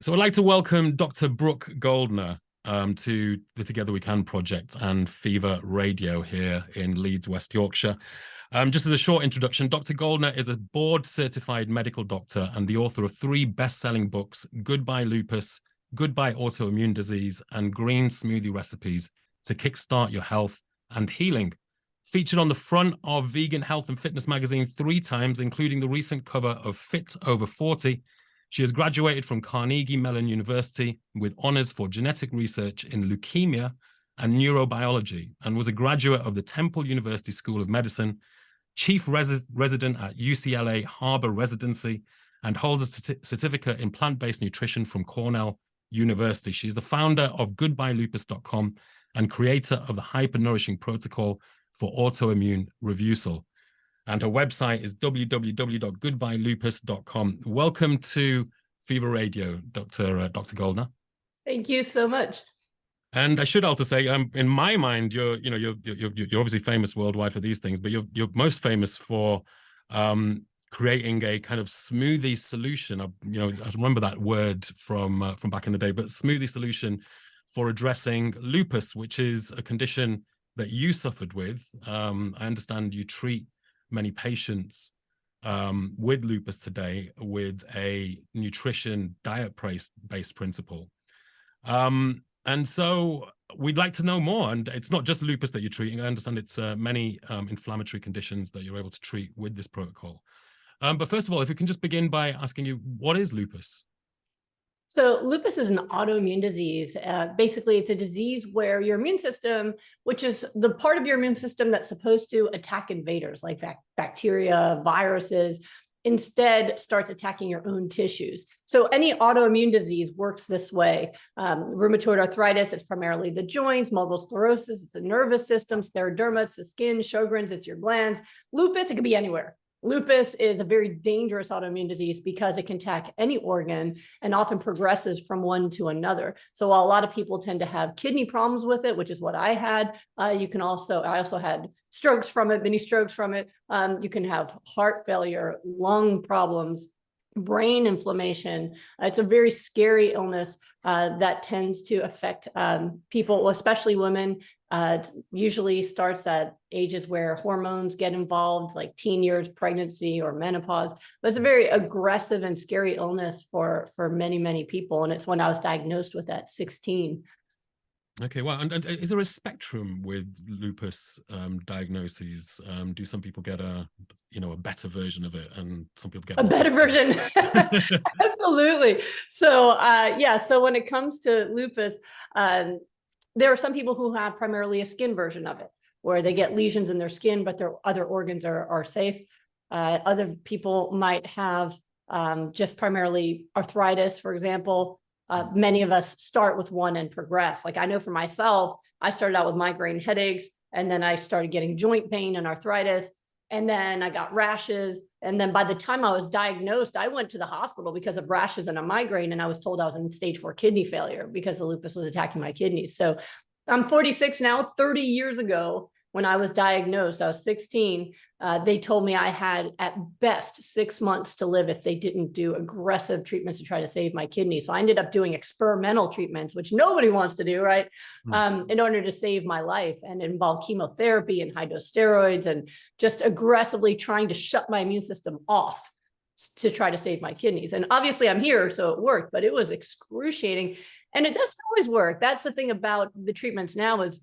So I'd like to welcome Dr. Brooke Goldner to the Together We Can project and Fever Radio here in Leeds, West Yorkshire. Just as a short introduction, Dr. Goldner is a board-certified medical doctor and the author of 3 best-selling books, Goodbye Lupus, Goodbye Autoimmune Disease, and Green Smoothie Recipes to Kickstart Your Health and Healing. Featured on the front of Vegan Health and Fitness magazine 3 times, including the recent cover of Fit Over 40, she has graduated from Carnegie Mellon University with honors for genetic research in leukemia and neurobiology, and was a graduate of the Temple University School of Medicine, chief resident at UCLA Harbor Residency, and holds a certificate in plant-based nutrition from Cornell University. She is the founder of GoodbyeLupus.com and creator of the Hyper-Nourishing Protocol for Autoimmune Reversal. And her website is www.goodbyelupus.com. Welcome to Fever Radio, Dr. Goldner. Thank you so much. And I should also say, in my mind, you're obviously famous worldwide for these things, but you're most famous for creating a kind of smoothie solution. I remember that word from back in the day, but smoothie solution for addressing lupus, which is a condition that you suffered with. I understand you treat many patients with lupus today with a nutrition diet-based principle. And so we'd like to know more. And it's not just lupus that you're treating. I understand it's many inflammatory conditions that you're able to treat with this protocol. But first of all, if we can just begin by asking you, what is lupus? So lupus is an autoimmune disease. Basically, it's a disease where your immune system, which is the part of your immune system that's supposed to attack invaders like bacteria, viruses, instead starts attacking your own tissues. So any autoimmune disease works this way. Rheumatoid arthritis, it's primarily the joints. Multiple sclerosis, it's the nervous system. Scleroderma, it's the skin. Sjogren's, it's your glands. Lupus, it could be anywhere. Lupus is a very dangerous autoimmune disease because it can attack any organ and often progresses from one to another. So while a lot of people tend to have kidney problems with it, which is what I had, I also had strokes from it, mini strokes from it. You can have heart failure, lung problems, brain inflammation. It's a very scary illness that tends to affect people, especially women. It usually starts at ages where hormones get involved, like teen years, pregnancy, or menopause. But it's a very aggressive and scary illness for many, many people. And it's when I was diagnosed with at 16. Okay, well, and is there a spectrum with lupus diagnoses? Do some people get a better version of it, and some people get a better version? Absolutely. So so when it comes to lupus, there are some people who have primarily a skin version of it, where they get lesions in their skin, but their other organs are safe. Other people might have just primarily arthritis, for example. Many of us start with one and progress. Like I know for myself, I started out with migraine headaches, and then I started getting joint pain and arthritis, and then I got rashes. And then by the time I was diagnosed, I went to the hospital because of rashes and a migraine, and I was told I was in stage 4 kidney failure because the lupus was attacking my kidneys. So I'm 46 now. 30 years ago, when I was diagnosed, I was 16. They told me I had at best 6 months to live if they didn't do aggressive treatments to try to save my kidney. So I ended up doing experimental treatments, which nobody wants to do, right? In order to save my life, and it involved chemotherapy and high dose steroids and just aggressively trying to shut my immune system off to try to save my kidneys. And obviously I'm here, so it worked, but it was excruciating. And it doesn't always work. That's the thing about the treatments now is,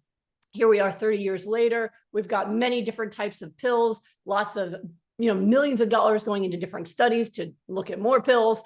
here we are 30 years later, we've got many different types of pills, lots of, millions of dollars going into different studies to look at more pills.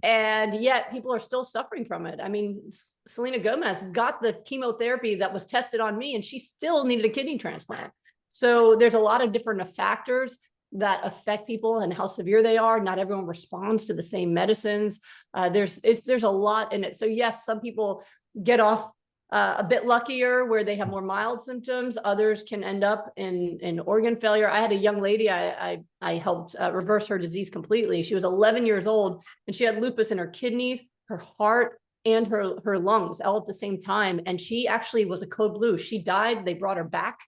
And yet people are still suffering from it. I mean, Selena Gomez got the chemotherapy that was tested on me, and she still needed a kidney transplant. So there's a lot of different factors that affect people and how severe they are. Not everyone responds to the same medicines. There's a lot in it. So yes, some people get off a bit luckier where they have more mild symptoms. Others can end up in organ failure. I had a young lady, I helped reverse her disease completely. She was 11 years old, and she had lupus in her kidneys, her heart, and her lungs all at the same time. And she actually was a code blue. She died. They brought her back.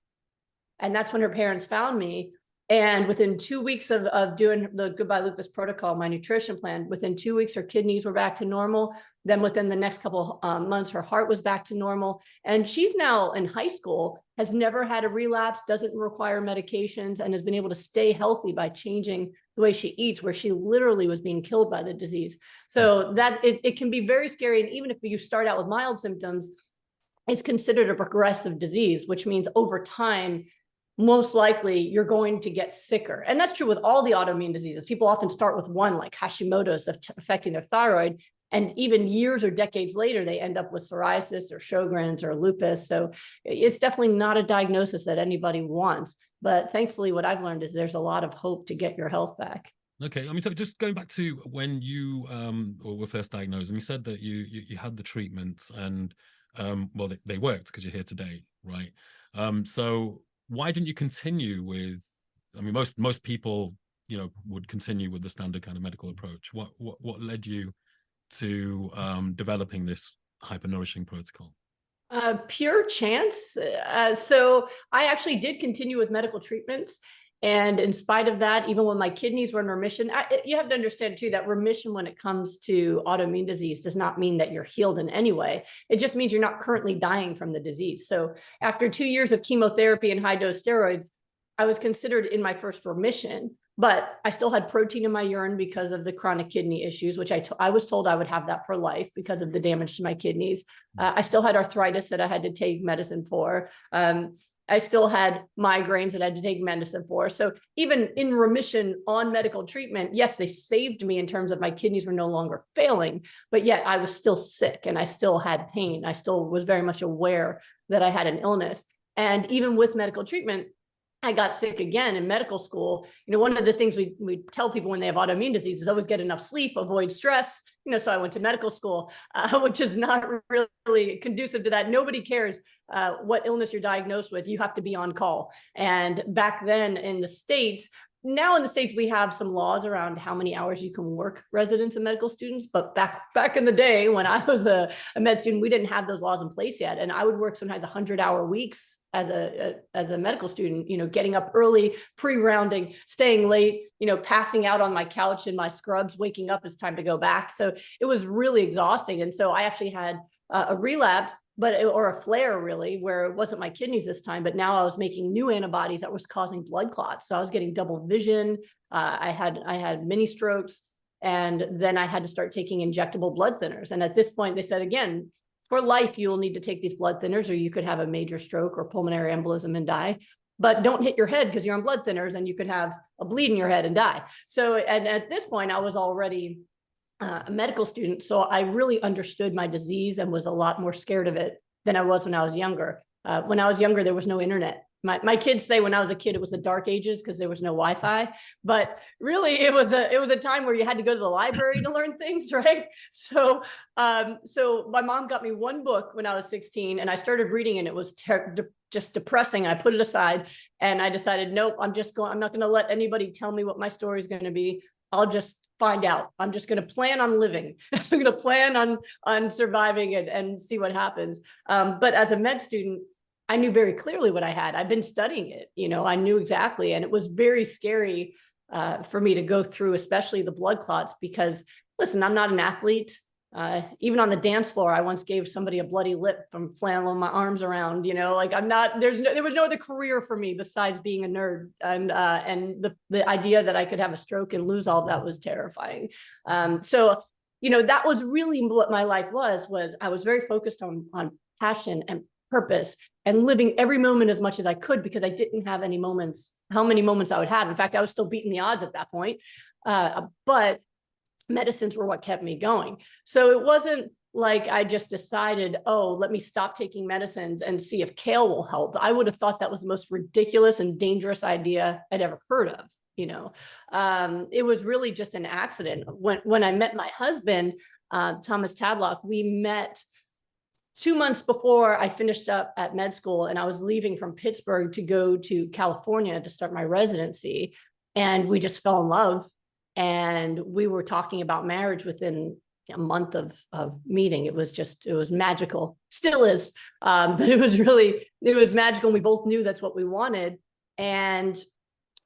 And that's when her parents found me. And within 2 weeks of doing the Goodbye Lupus protocol, my nutrition plan, within 2 weeks, her kidneys were back to normal. Then within the next couple months, her heart was back to normal. And she's now in high school, has never had a relapse, doesn't require medications, and has been able to stay healthy by changing the way she eats, where she literally was being killed by the disease. So it can be very scary. And even if you start out with mild symptoms, it's considered a progressive disease, which means over time, most likely you're going to get sicker. And that's true with all the autoimmune diseases. People often start with one, like Hashimoto's, affecting their thyroid. And even years or decades later, they end up with psoriasis or Sjogren's or lupus. So it's definitely not a diagnosis that anybody wants. But thankfully, what I've learned is there's a lot of hope to get your health back. Okay. I mean, so just going back to when you were first diagnosed, and you said that you had the treatments and well, they worked because you're here today, right? So why didn't you continue with, I mean, most people, you know, would continue with the standard kind of medical approach. What led you to developing this hyper-nourishing protocol? Pure chance. So I actually did continue with medical treatments. And in spite of that, even when my kidneys were in remission, you have to understand too, that remission when it comes to autoimmune disease does not mean that you're healed in any way. It just means you're not currently dying from the disease. So after 2 years of chemotherapy and high dose steroids, I was considered in my first remission, but I still had protein in my urine because of the chronic kidney issues, which I was told I would have that for life because of the damage to my kidneys. I still had arthritis that I had to take medicine for. I still had migraines that I had to take medicine for. So even in remission on medical treatment, yes, they saved me in terms of my kidneys were no longer failing, but yet I was still sick and I still had pain. I still was very much aware that I had an illness. And even with medical treatment, I got sick again in medical school. You know, one of the things we tell people when they have autoimmune disease is always get enough sleep, avoid stress. You know, so I went to medical school, which is not really conducive to that. Nobody cares what illness you're diagnosed with. You have to be on call. And back then in the States, now in the States, we have some laws around how many hours you can work, residents and medical students. But back in the day when I was a med student, we didn't have those laws in place yet. And I would work sometimes 100-hour weeks as a medical student, you know, getting up early, pre-rounding, staying late, you know, passing out on my couch in my scrubs, waking up, it's time to go back. So it was really exhausting. And so I actually had a relapse, or a flare really, where it wasn't my kidneys this time, but now I was making new antibodies that was causing blood clots. So I was getting double vision. I had mini strokes, and then I had to start taking injectable blood thinners. And at this point they said, again, for life, you will need to take these blood thinners or you could have a major stroke or pulmonary embolism and die. But don't hit your head because you're on blood thinners and you could have a bleed in your head and die. So, and at this point I was already a medical student. So I really understood my disease and was a lot more scared of it than I was when I was younger. When I was younger, there was no internet. My kids say when I was a kid, it was the dark ages because there was no Wi-Fi, but really it was a time where you had to go to the library to learn things, right? So my mom got me one book when I was 16 and I started reading and it was just depressing. I put it aside and I decided, nope, I'm not going to let anybody tell me what my story is going to be. I'll just find out. I'm just going to plan on living. I'm going to plan on surviving and see what happens. But as a med student, I knew very clearly what I had. I've been studying it, you know, I knew exactly. And it was very scary for me to go through, especially the blood clots, because listen, I'm not an athlete. Even on the dance floor, I once gave somebody a bloody lip from flailing my arms around, you know, like there was no other career for me besides being a nerd. And the idea that I could have a stroke and lose all of that was terrifying. So, you know, that was really what my life was I was very focused on passion and purpose and living every moment as much as I could because I didn't have any moments, how many moments I would have. In fact, I was still beating the odds at that point. But medicines were what kept me going. So it wasn't like I just decided, oh, let me stop taking medicines and see if kale will help. I would have thought that was the most ridiculous and dangerous idea I'd ever heard of. You know, it was really just an accident. When I met my husband, Thomas Tadlock, we met 2 months before I finished up at med school, and I was leaving from Pittsburgh to go to California to start my residency. And we just fell in love. And we were talking about marriage within a month of meeting. It was magical, still is. But it was magical. And we both knew that's what we wanted. And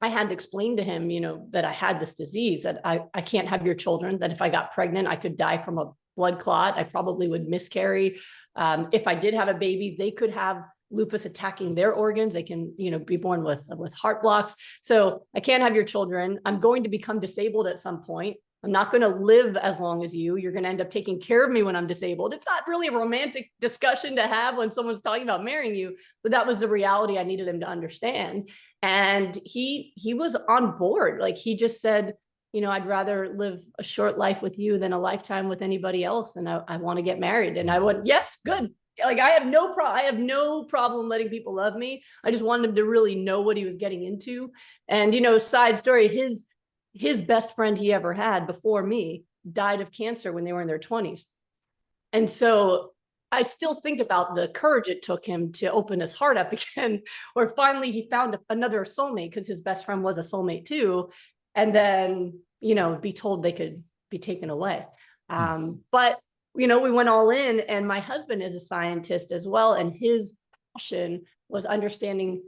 I had to explain to him, that I had this disease, that I can't have your children, that if I got pregnant, I could die from a blood clot. I probably would miscarry. If I did have a baby, they could have lupus attacking their organs. They can, be born with heart blocks. So I can't have your children. I'm going to become disabled at some point. I'm not going to live as long as you. You're going to end up taking care of me when I'm disabled. It's not really a romantic discussion to have when someone's talking about marrying you, but that was the reality I needed him to understand. And he was on board. Like, he just said, I'd rather live a short life with you than a lifetime with anybody else. And I want to get married. And I went, yes, good. Like, I have no problem letting people love me. I just wanted him to really know what he was getting into. And, side story, his best friend he ever had before me died of cancer when they were in their 20s. And so I still think about the courage it took him to open his heart up again, where finally he found another soulmate, because his best friend was a soulmate too. And then, be told they could be taken away. But, we went all in, and my husband is a scientist as well. And his passion was understanding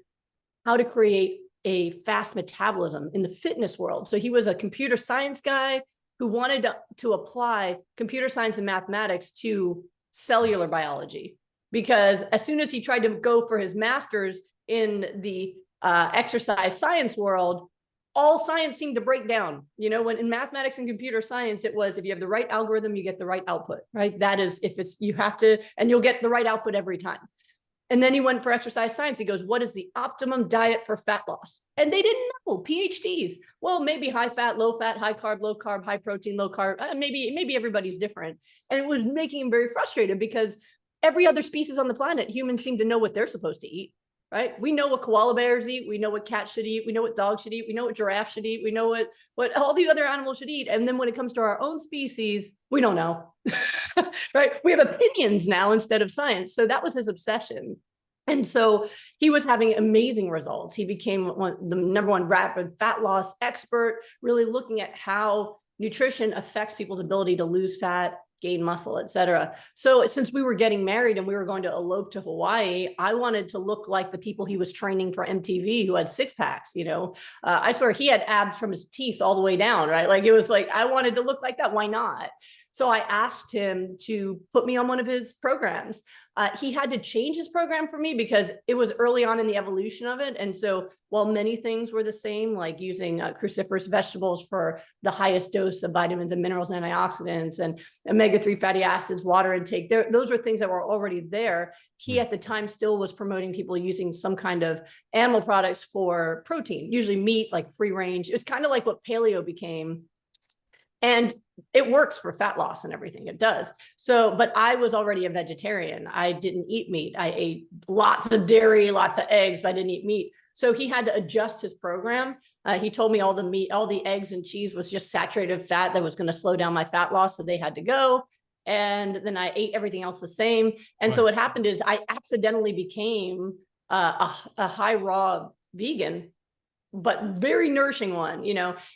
how to create a fast metabolism in the fitness world. So he was a computer science guy who wanted to apply computer science and mathematics to cellular biology, because as soon as he tried to go for his master's in the exercise science world, all science seemed to break down. When in mathematics and computer science, it was, if you have the right algorithm, you get the right output, right? That is, you have to, and you'll get the right output every time. And then he went for exercise science. He goes, what is the optimum diet for fat loss? And they didn't know, PhDs. Well, maybe high fat, high carb, high protein, low carb. Maybe everybody's different. And it was making him very frustrated, because every other species on the planet, humans seem to know what they're supposed to eat, right? We know what koala bears eat. We know what cats should eat. We know what dogs should eat. We know what giraffes should eat. We know what all these other animals should eat. And then when it comes to our own species, we don't know, right? We have opinions now instead of science. So that was his obsession. And so he was having amazing results. He became the #1 rapid fat loss expert, really looking at how nutrition affects people's ability to lose fat, gain muscle, et cetera. So since we were getting married and we were going to elope to Hawaii, I wanted to look like the people he was training for MTV who had six packs, I swear he had abs from his teeth all the way down, right? Like, it was like, I wanted to look like that. Why not? So I asked him to put me on one of his programs. He had to change his program for me because it was early on in the evolution of it. And so while many things were the same, like using cruciferous vegetables for the highest dose of vitamins and minerals and antioxidants and omega-3 fatty acids, water intake, those were things that were already there. He at the time still was promoting people using some kind of animal products for protein, usually meat, like free range. It was kind of like what paleo became. And it works for fat loss and everything, it does. So, but I was already a vegetarian. I didn't eat meat. I ate lots of dairy, lots of eggs, but I didn't eat meat. So he had to adjust his program. He told me all the meat, all the eggs and cheese was just saturated fat that was going to slow down my fat loss. So they had to go. And then I ate everything else the same. And so what happened is I accidentally became a high raw vegan, but very nourishing one,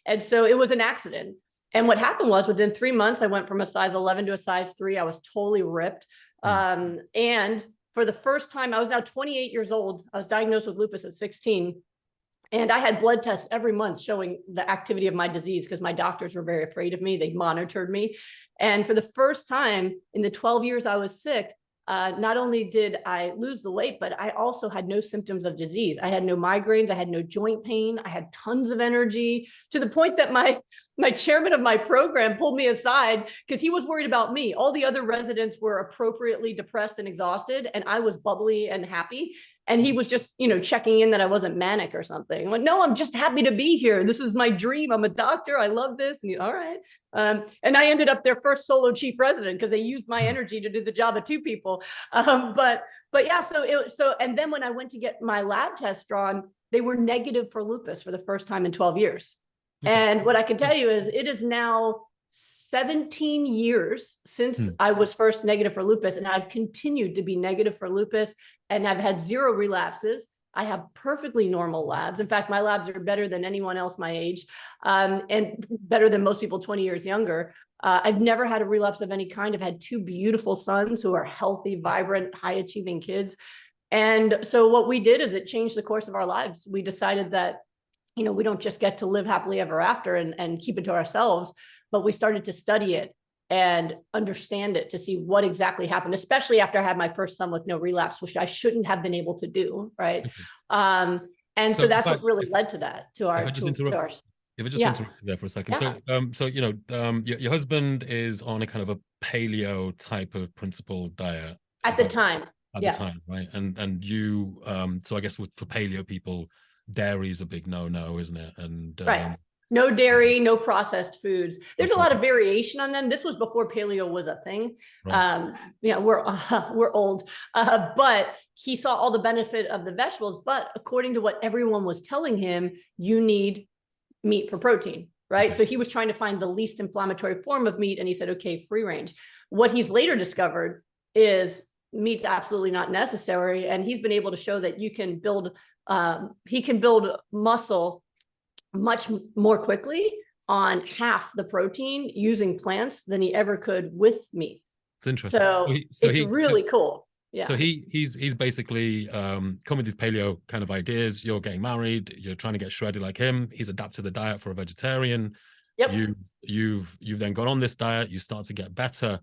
and so it was an accident. And what happened was within 3 months, I went from a size 11 to a size 3. I was totally ripped. And for the first time, I was now 28 years old. I was diagnosed with lupus at 16. And I had blood tests every month showing the activity of my disease because my doctors were very afraid of me. They monitored me. And for the first time in the 12 years I was sick, not only did I lose the weight, but I also had no symptoms of disease. I had no migraines. I had no joint pain. I had tons of energy, to the point that my chairman of my program pulled me aside because he was worried about me. All the other residents were appropriately depressed and exhausted, and I was bubbly and happy. And he was just, checking in that I wasn't manic or something. I'm like, no, I'm just happy to be here. This is my dream. I'm a doctor. I love this. And all right. And I ended up their first solo chief resident because they used my energy to do the job of 2 people. But yeah, and then when I went to get my lab test drawn, they were negative for lupus for the first time in 12 years. Okay. And what I can tell you is it is now 17 years since I was first negative for lupus, and I've continued to be negative for lupus, and I've had 0 relapses. I have perfectly normal labs. In fact, my labs are better than anyone else my age, and better than most people 20 years younger. I've never had a relapse of any kind. I've had 2 beautiful sons who are healthy, vibrant, high-achieving kids. And so what we did is it changed the course of our lives. We decided that we don't just get to live happily ever after and keep it to ourselves, but we started to study it and understand it to see what exactly happened, especially after I had my first son with no relapse, which I shouldn't have been able to do. Right. And so that's what really led to that, to our, if I just yeah. interrupt you there for a second. Yeah. So your husband is on a kind of a paleo type of principle diet at the time. At the time, right? And you, so I guess for paleo people, dairy is a big no-no, isn't it? And right. No dairy, no processed foods. There's a lot of variation on them. This was before paleo was a thing. Right. We're old, but he saw all the benefit of the vegetables. But according to what everyone was telling him, you need meat for protein, right? Okay. So he was trying to find the least inflammatory form of meat, and he said, okay, free range. What he's later discovered is meat's absolutely not necessary, and he's been able to show that you can build, he can build muscle much more quickly on half the protein using plants than he ever could with meat. It's interesting. So it's really cool. Yeah. So he's basically come with these paleo kind of ideas. You're getting married, you're trying to get shredded like him. He's adapted the diet for a vegetarian. Yep. You've then gone on this diet, you start to get better.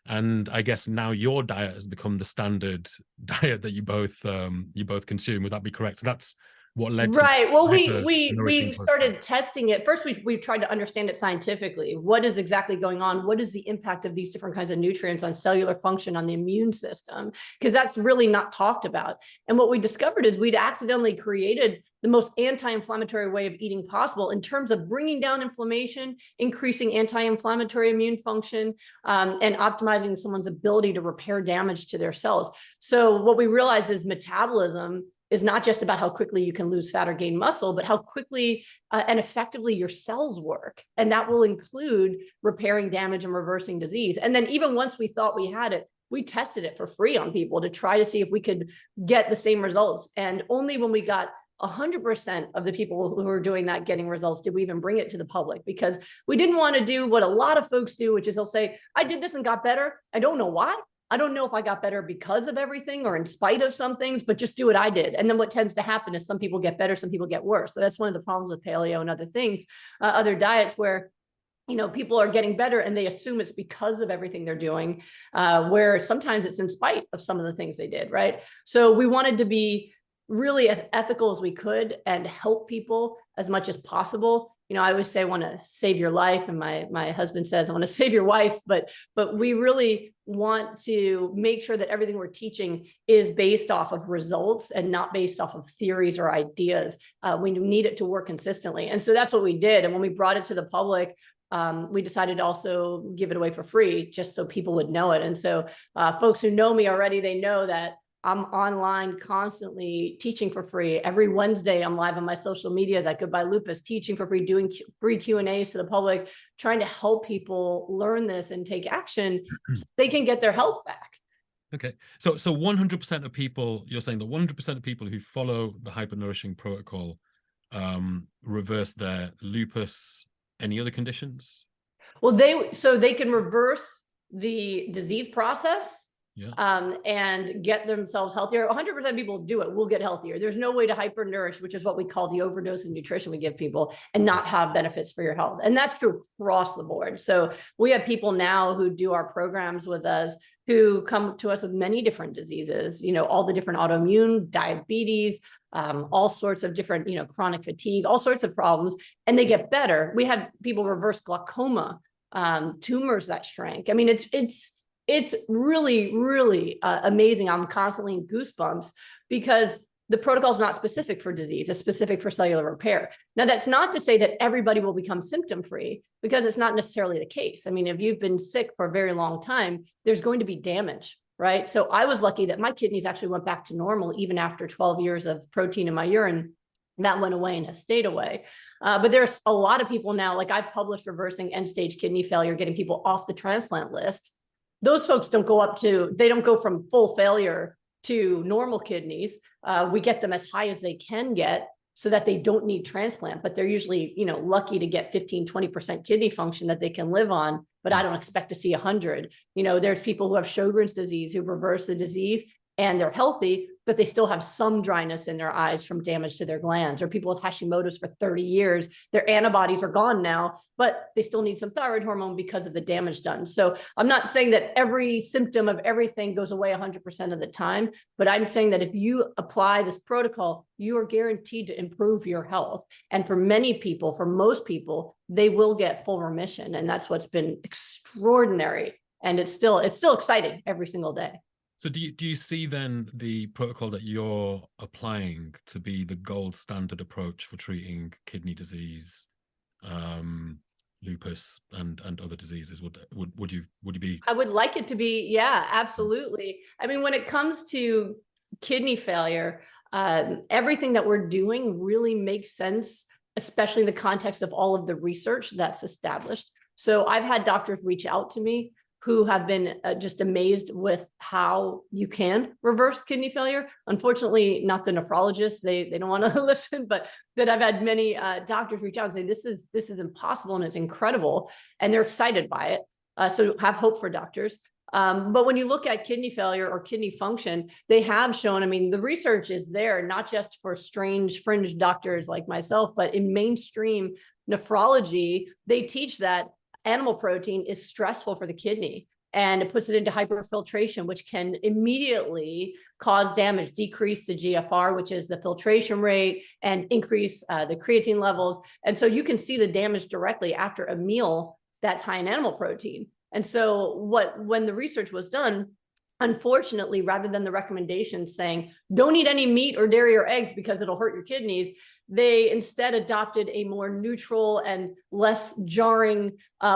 And I guess now your diet has become the standard diet that you both consume. Would that be correct? So that's what led to right. Well, we started testing it. First, we tried to understand it scientifically. What is exactly going on? What is the impact of these different kinds of nutrients on cellular function, on the immune system? Because that's really not talked about. And what we discovered is we'd accidentally created the most anti-inflammatory way of eating possible in terms of bringing down inflammation, increasing anti-inflammatory immune function, and optimizing someone's ability to repair damage to their cells. So what we realized is metabolism is not just about how quickly you can lose fat or gain muscle, but how quickly and effectively your cells work. And that will include repairing damage and reversing disease. And then even once we thought we had it, we tested it for free on people to try to see if we could get the same results. And only when we got 100% of the people who were doing that getting results did we even bring it to the public, because we didn't want to do what a lot of folks do, which is they'll say, I did this and got better. I don't know why. I don't know if I got better because of everything or in spite of some things, but just do what I did. And then what tends to happen is some people get better, some people get worse. So that's one of the problems with paleo and other things, other diets where, people are getting better and they assume it's because of everything they're doing, where sometimes it's in spite of some of the things they did, right? So we wanted to be really as ethical as we could and help people as much as possible. I always say I want to save your life, and my husband says I want to save your wife, but we really want to make sure that everything we're teaching is based off of results and not based off of theories or ideas. We need it to work consistently. And so that's what we did. And when we brought it to the public, we decided to also give it away for free, just so people would know it. And so folks who know me already, they know that I'm online constantly teaching for free. Every Wednesday, I'm live on my social medias at Goodbye Lupus, teaching for free, doing free Q&As to the public, trying to help people learn this and take action so they can get their health back. Okay. So 100% of people, you're saying that 100% of people who follow the Hyper-Nourishing Protocol reverse their lupus, any other conditions? Well, they can reverse the disease process. Yeah. And get themselves healthier. 100% of people do it will get healthier. There's no way to hyper-nourish, which is what we call the overdose of nutrition we give people, and not have benefits for your health. And that's true across the board. So we have people now who do our programs with us who come to us with many different diseases, all the different autoimmune, diabetes, all sorts of different, chronic fatigue, all sorts of problems, and they get better. We had people reverse glaucoma, tumors that shrank. I mean, it's really, really amazing. I'm constantly in goosebumps because the protocol is not specific for disease. It's specific for cellular repair. Now, that's not to say that everybody will become symptom-free, because it's not necessarily the case. I mean, if you've been sick for a very long time, there's going to be damage, right? So I was lucky that my kidneys actually went back to normal even after 12 years of protein in my urine. That went away and has stayed away. But there's a lot of people now, like I've published reversing end-stage kidney failure, getting people off the transplant list. Those folks they don't go from full failure to normal kidneys. We get them as high as they can get so that they don't need transplant, but they're usually, lucky to get 15, 20% kidney function that they can live on, but I don't expect to see 100. There's people who have Sjogren's disease who reverse the disease and they're healthy, but they still have some dryness in their eyes from damage to their glands, or people with Hashimoto's for 30 years, their antibodies are gone now, but they still need some thyroid hormone because of the damage done. So I'm not saying that every symptom of everything goes away 100% of the time, but I'm saying that if you apply this protocol, you are guaranteed to improve your health. And for many people, for most people, they will get full remission. And that's what's been extraordinary. And it's still exciting every single day. So do you see then the protocol that you're applying to be the gold standard approach for treating kidney disease, lupus, and other diseases? Would you be? I would like it to be, yeah, absolutely. I mean, when it comes to kidney failure, everything that we're doing really makes sense, especially in the context of all of the research that's established. So I've had doctors reach out to me who have been just amazed with how you can reverse kidney failure. Unfortunately, not the nephrologists, they don't want to listen, but that I've had many doctors reach out and say, this is impossible and it's incredible. And they're excited by it. So have hope for doctors. But when you look at kidney failure or kidney function, they have shown, I mean, the research is there, not just for strange fringe doctors like myself, but in mainstream nephrology, they teach that animal protein is stressful for the kidney, and it puts it into hyperfiltration, which can immediately cause damage, decrease the GFR, which is the filtration rate, and increase the creatine levels. And so you can see the damage directly after a meal that's high in animal protein. And so when the research was done, unfortunately, rather than the recommendations saying, don't eat any meat or dairy or eggs because it'll hurt your kidneys, they instead adopted a more neutral and less jarring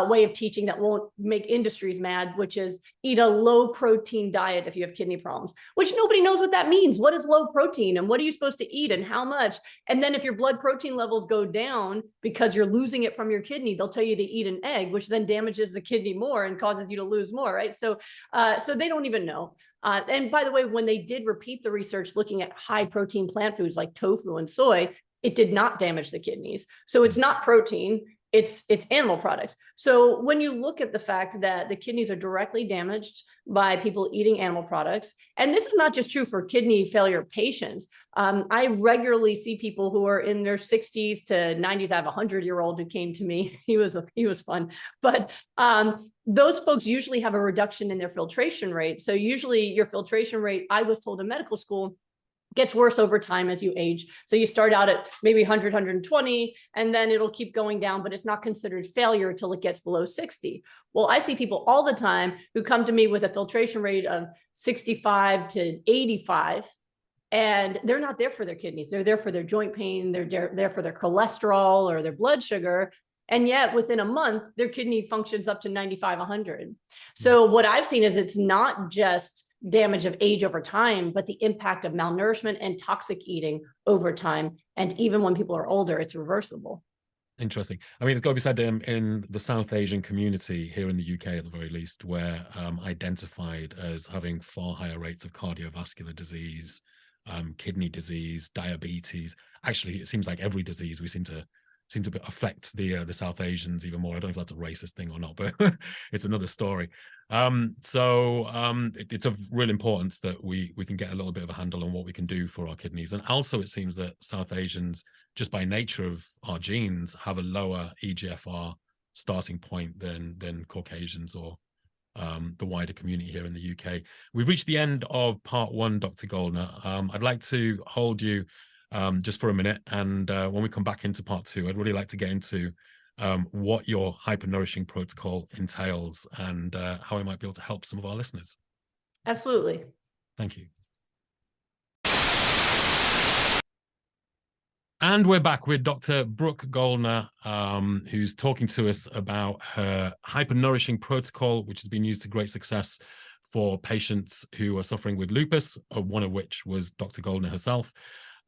way of teaching that won't make industries mad, which is eat a low protein diet if you have kidney problems, which nobody knows what that means. What is low protein and what are you supposed to eat and how much? And then if your blood protein levels go down because you're losing it from your kidney, they'll tell you to eat an egg, which then damages the kidney more and causes you to lose more, right? So they don't even know. And by the way, when they did repeat the research looking at high protein plant foods like tofu and soy, it did not damage the kidneys. So it's not protein, it's animal products. So when you look at the fact that the kidneys are directly damaged by people eating animal products, and this is not just true for kidney failure patients. I regularly see people who are in their 60s to 90s. I have a 100-year-old who came to me. He was fun, but those folks usually have a reduction in their filtration rate. So usually your filtration rate, I was told in medical school, gets worse over time as you age. So you start out at maybe 100, 120, and then it'll keep going down, but it's not considered failure until it gets below 60. Well, I see people all the time who come to me with a filtration rate of 65 to 85, and they're not there for their kidneys. They're there for their joint pain. They're there for their cholesterol or their blood sugar. And yet within a month, their kidney functions up to 95, 100. So what I've seen is it's not just damage of age over time, but the impact of malnourishment and toxic eating over time. And even when people are older, it's reversible. Interesting. I mean, it's got to be said in the South Asian community here in the UK, at the very least, we're identified as having far higher rates of cardiovascular disease, kidney disease, diabetes. Actually, it seems like every disease we seem to affect the South Asians even more. I don't know if that's a racist thing or not, but it's another story. It's of real importance that we can get a little bit of a handle on what we can do for our kidneys. And also, it seems that South Asians, just by nature of our genes, have a lower EGFR starting point than Caucasians or the wider community here in the UK. We've reached the end of part one, Dr. Goldner. I'd like to hold you just for a minute, and when we come back into part two, I'd really like to get into what your Hyper-Nourishing Protocol entails and how it might be able to help some of our listeners. Absolutely. Thank you. And we're back with Dr. Brooke Goldner, who's talking to us about her Hyper-Nourishing Protocol, which has been used to great success for patients who are suffering with lupus, one of which was Dr. Goldner herself.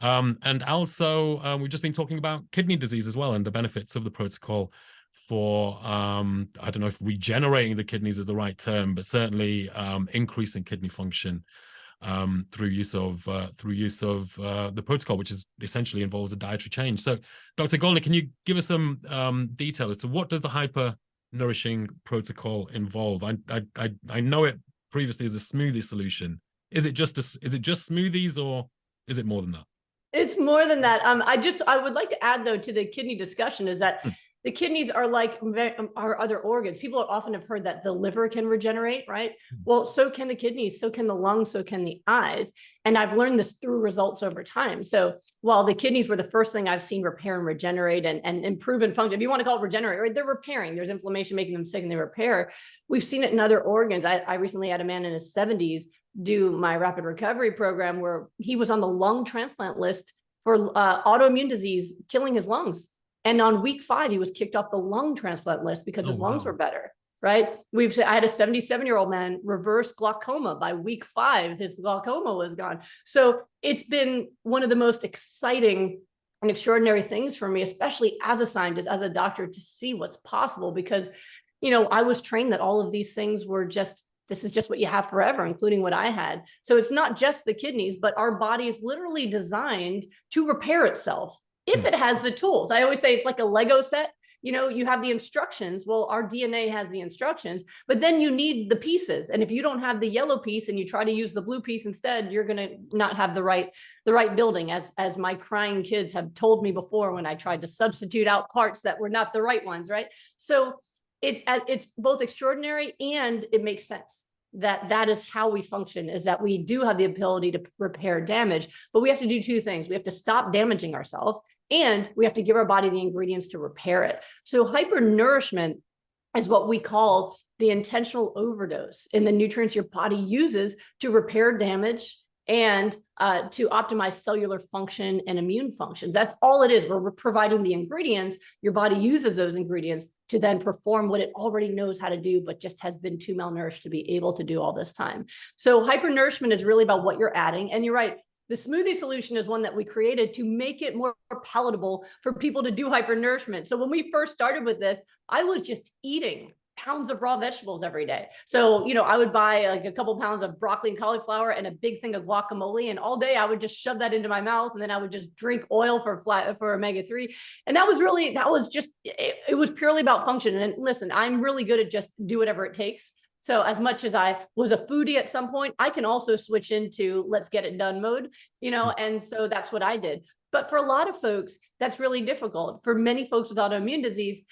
And also, we've just been talking about kidney disease as well and the benefits of the protocol for, I don't know if regenerating the kidneys is the right term, but certainly increasing kidney function through use of the protocol, which is essentially involves a dietary change. So, Dr. Goldner, can you give us some detail as to what does the Hyper-Nourishing Protocol involve? I know it previously as a smoothie solution Is it just smoothies, or is it more than that? It's more than that. I would like to add though to the kidney discussion is that the kidneys are like our other organs. People often have heard that the liver can regenerate, right? Well, so can the kidneys, so can the lungs, so can the eyes. And I've learned this through results over time. So while the kidneys were the first thing I've seen repair and regenerate and improve in function, if you want to call it regenerate, right? They're repairing. There's inflammation making them sick and they repair. We've seen it in other organs. I recently had a man in his 70s do my rapid recovery program where he was on the lung transplant list for autoimmune disease killing his lungs. And on week 5, he was kicked off the lung transplant list because his lungs were better, right? I had a 77-year-old man reverse glaucoma. By week 5, his glaucoma was gone. So it's been one of the most exciting and extraordinary things for me, especially as a scientist, as a doctor, to see what's possible because, I was trained that all of these things were this is just what you have forever, including what I had. So it's not just the kidneys, but our body is literally designed to repair itself if it has the tools. I always say it's like a Lego set. You have the instructions. Well, our DNA has the instructions, but then you need the pieces. And if you don't have the yellow piece and you try to use the blue piece instead, you're going to not have the right building, as my crying kids have told me before when I tried to substitute out parts that were not the right ones, right? So it's both extraordinary and it makes sense that is how we function, is that we do have the ability to repair damage, but we have to do 2 things. We have to stop damaging ourselves and we have to give our body the ingredients to repair it. So hypernourishment is what we call the intentional overdose in the nutrients your body uses to repair damage and to optimize cellular function and immune functions. That's all it is. We're providing the ingredients. Your body uses those ingredients to then perform what it already knows how to do, but just has been too malnourished to be able to do all this time. So hypernourishment is really about what you're adding. And you're right, the smoothie solution is one that we created to make it more palatable for people to do hypernourishment. So when we first started with this, I was just eating pounds of raw vegetables every day. So, I would buy like a couple pounds of broccoli and cauliflower and a big thing of guacamole. And all day I would just shove that into my mouth. And then I would just drink oil for omega-3. And it was purely about function. And listen, I'm really good at just do whatever it takes. So as much as I was a foodie at some point, I can also switch into let's get it done mode, and so that's what I did. But for a lot of folks, that's really difficult. For many folks with autoimmune disease,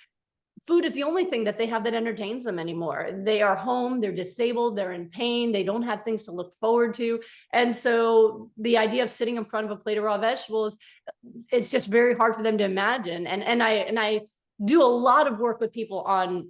food is the only thing that they have that entertains them anymore. They are home, they're disabled, they're in pain, they don't have things to look forward to. And so the idea of sitting in front of a plate of raw vegetables, it's just very hard for them to imagine. And I do a lot of work with people on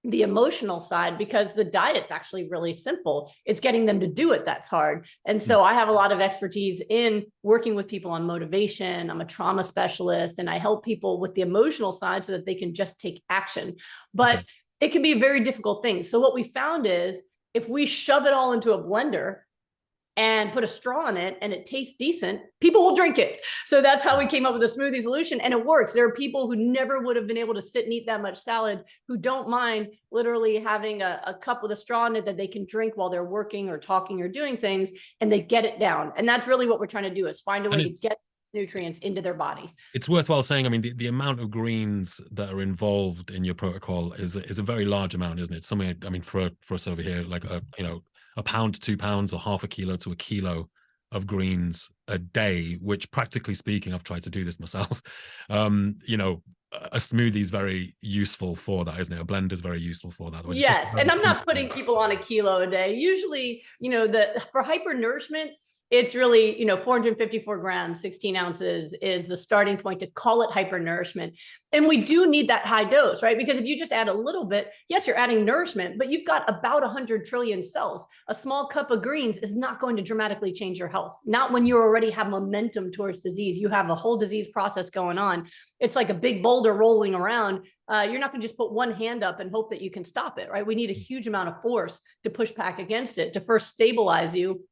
the emotional side because the diet's actually really simple. It's getting them to do it that's hard. And so I have a lot of expertise in working with people on motivation. I'm a trauma specialist and I help people with the emotional side so that they can just take action. But it can be a very difficult thing. So what we found is if we shove it all into a blender and put a straw in it and it tastes decent, people will drink it. So that's how we came up with a smoothie solution, and it works. There are people who never would have been able to sit and eat that much salad who don't mind literally having a cup with a straw in it that they can drink while they're working or talking or doing things, and they get it down. And that's really what we're trying to do, is find a way to get nutrients into their body. It's worthwhile saying, I mean, the amount of greens that are involved in your protocol is a very large amount, isn't it? Something, I mean, for us over here, like a pound to 2 pounds or half a kilo to a kilo of greens a day, which practically speaking, I've tried to do this myself. A smoothie is very useful for that, isn't it? A blender is very useful for that. Yes. And I'm not putting people on a kilo a day. Usually, for hypernourishment, it's really, 454 grams, 16 ounces is the starting point to call it hypernourishment. And we do need that high dose, right? Because if you just add a little bit, yes, you're adding nourishment, but you've got about 100 trillion cells. A small cup of greens is not going to dramatically change your health. Not when you already have momentum towards disease. You have a whole disease process going on. It's like a big boulder rolling around. You're not going to just put one hand up and hope that you can stop it, right? We need a huge amount of force to push back against it, to first stabilize you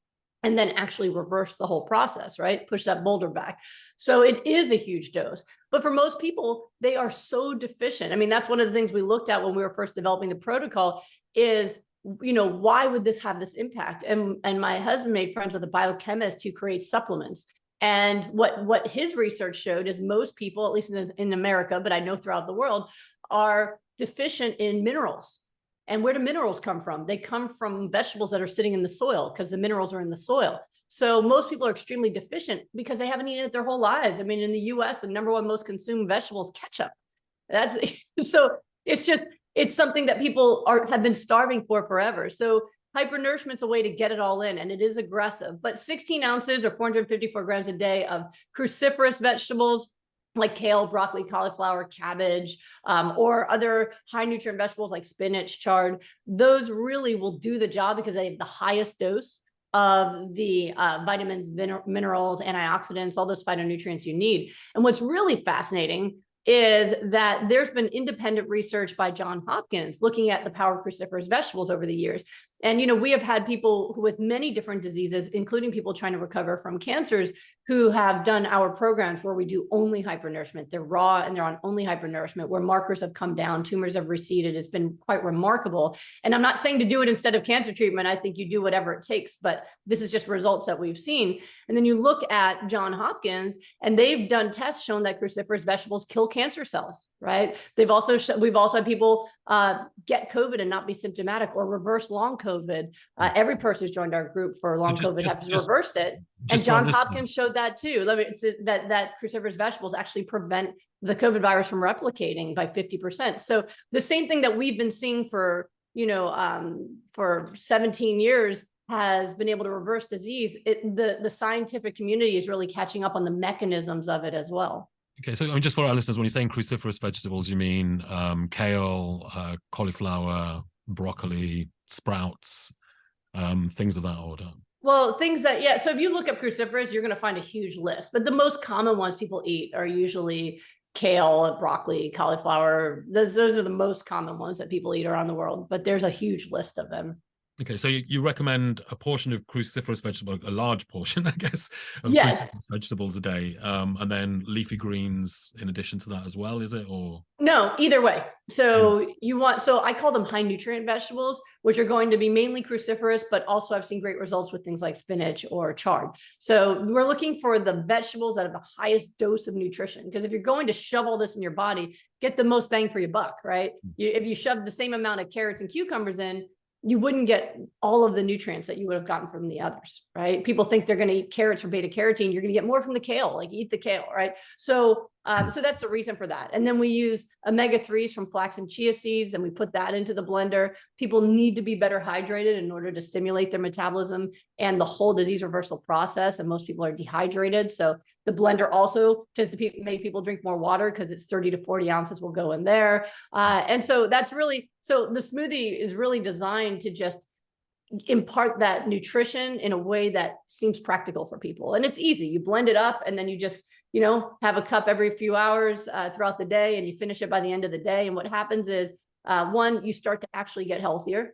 and then actually reverse the whole process, right? Push that boulder back. So it is a huge dose. But for most people, they are so deficient. I mean, that's one of the things we looked at when we were first developing the protocol is, why would this have this impact? And my husband made friends with a biochemist who creates supplements. And what his research showed is most people, at least in America, but I know throughout the world, are deficient in minerals. And where do minerals come from? They come from vegetables that are sitting in the soil because the minerals are in the soil. So most people are extremely deficient because they haven't eaten it their whole lives. I mean, in the US, the number one most consumed vegetable is ketchup. That's so it's something that people have been starving for forever. So hypernourishment is a way to get it all in, and it is aggressive. But 16 ounces or 454 grams a day of cruciferous vegetables like kale, broccoli, cauliflower, cabbage, or other high nutrient vegetables like spinach, chard, those really will do the job because they have the highest dose of the vitamins, minerals, antioxidants, all those phytonutrients you need. And what's really fascinating is that there's been independent research by Johns Hopkins looking at the power of cruciferous vegetables over the years. And, we have had people with many different diseases, including people trying to recover from cancers, who have done our programs where we do only hypernourishment. They're raw and they're on only hypernourishment, where markers have come down, tumors have receded. It's been quite remarkable. And I'm not saying to do it instead of cancer treatment. I think you do whatever it takes, but this is just results that we've seen. And then you look at Johns Hopkins, and they've done tests showing that cruciferous vegetables kill cancer cells, right? We've also had people get COVID and not be symptomatic, or reverse long COVID. Every person who's joined our group for long COVID has reversed it. And Johns Hopkins showed that too. That cruciferous vegetables actually prevent the COVID virus from replicating by 50%. So the same thing that we've been seeing for 17 years has been able to reverse disease. The scientific community is really catching up on the mechanisms of it as well. Okay, so just for our listeners, when you're saying cruciferous vegetables, you mean kale, cauliflower, broccoli, sprouts, things of that order? Well, things that, yeah. So if you look up cruciferous, you're going to find a huge list. But the most common ones people eat are usually kale, broccoli, cauliflower. Those are the most common ones that people eat around the world. But there's a huge list of them. Okay, so you recommend a portion of cruciferous vegetable, a large portion, I guess, of yes. cruciferous vegetables a day, and then leafy greens in addition to that as well, is it? Or no, either way. So so I call them high nutrient vegetables, which are going to be mainly cruciferous, but also I've seen great results with things like spinach or chard. So we're looking for the vegetables that have the highest dose of nutrition, because if you're going to shove all this in your body, get the most bang for your buck, right? If you shove the same amount of carrots and cucumbers in, you wouldn't get all of the nutrients that you would have gotten from the others, right? People think they're going to eat carrots for beta carotene. You're going to get more from the kale, like eat the kale, right? So that's the reason for that. And then we use omega-3s from flax and chia seeds, and we put that into the blender. People need to be better hydrated in order to stimulate their metabolism and the whole disease reversal process. And most people are dehydrated. So the blender also tends to make people drink more water, because it's 30 to 40 ounces will go in there. And so that's really, so the smoothie is really designed to just impart that nutrition in a way that seems practical for people. And it's easy. You blend it up, and then you just, have a cup every few hours throughout the day, and you finish it by the end of the day. And what happens is, one, you start to actually get healthier,